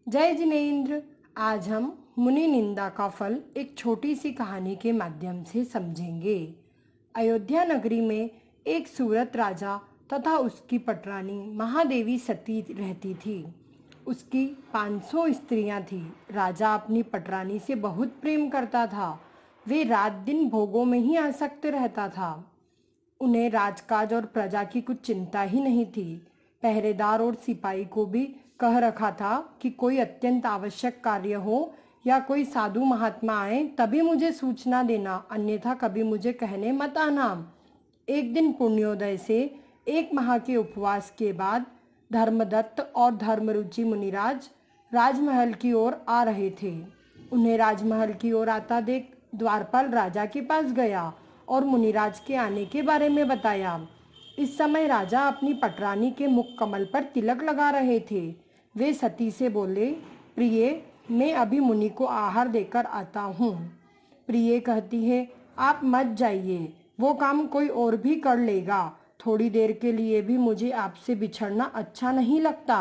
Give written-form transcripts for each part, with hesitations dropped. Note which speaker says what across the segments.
Speaker 1: जय जिनेंद्र। आज हम मुनि निंदा का फल एक छोटी सी कहानी के माध्यम से समझेंगे। अयोध्या नगरी में एक सूरत राजा तथा उसकी पटरानी महादेवी सती रहती थी। उसकी 500 स्त्रियां थीं। राजा अपनी पटरानी से बहुत प्रेम करता था। वे रात दिन भोगों में ही आसक्त रहता था। उन्हें राजकाज और प्रजा की कुछ चिंता ही नहीं थी। पहरेदार और सिपाही को भी कह रखा था कि कोई अत्यंत आवश्यक कार्य हो या कोई साधु महात्मा आए तभी मुझे सूचना देना, अन्यथा कभी मुझे कहने मत आना। एक दिन पुण्योदय से 1 माह के उपवास के बाद धर्मदत्त और धर्मरुचि मुनिराज राजमहल की ओर आ रहे थे। उन्हें राजमहल की ओर आता देख द्वारपाल राजा के पास गया और मुनिराज के आने के बारे में बताया। इस समय राजा अपनी पटरानी के मुख कमल पर तिलक लगा रहे थे। वे सती से बोले, प्रिय, मैं अभी मुनि को आहार देकर आता हूँ। प्रिय कहती है, आप मत जाइए, वो काम कोई और भी कर लेगा। थोड़ी देर के लिए भी मुझे आपसे बिछड़ना अच्छा नहीं लगता।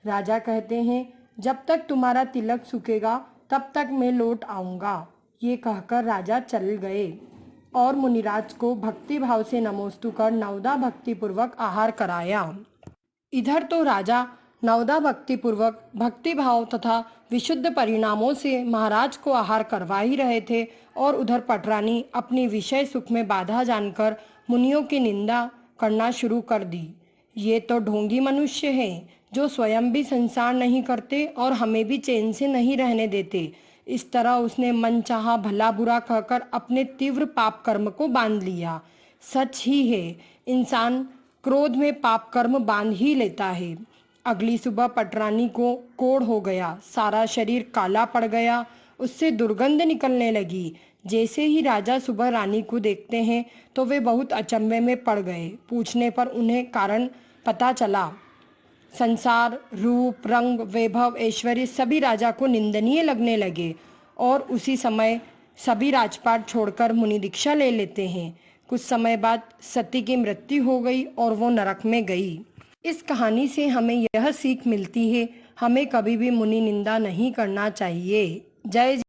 Speaker 1: राजा कहते हैं, जब तक तुम्हारा तिलक सूखेगा तब तक मैं लौट आऊँगा। ये कहकर राजा चल गए और मुनिराज को भक्ति भाव से नमोस्तु कर नवदा भक्तिपूर्वक आहार कराया। इधर तो राजा नवदा भक्तिपूर्वक भक्ति भाव तथा विशुद्ध परिणामों से महाराज को आहार करवा ही रहे थे और उधर पटरानी अपनी विषय सुख में बाधा जानकर मुनियों की निंदा करना शुरू कर दी। ये तो ढोंगी मनुष्य हैं जो स्वयं भी संसार नहीं करते और हमें भी चैन से नहीं रहने देते। इस तरह उसने मनचाहा भला बुरा कहकर अपने तीव्र पाप कर्म को बांध लिया। सच ही है, इंसान क्रोध में पाप कर्म बांध ही लेता है। अगली सुबह पटरानी को कोढ़ हो गया, सारा शरीर काला पड़ गया, उससे दुर्गंध निकलने लगी। जैसे ही राजा सुबह रानी को देखते हैं तो वे बहुत अचंभे में पड़ गए। पूछने पर उन्हें कारण पता चला। संसार, रूप, रंग, वैभव, ऐश्वर्य सभी राजा को निंदनीय लगने लगे और उसी समय सभी राजपाट छोड़कर मुनि दीक्षा ले लेते हैं। कुछ समय बाद सती की मृत्यु हो गई और वो नरक में गई। इस कहानी से हमें यह सीख मिलती है, हमें कभी भी मुनि निंदा नहीं करना चाहिए। जय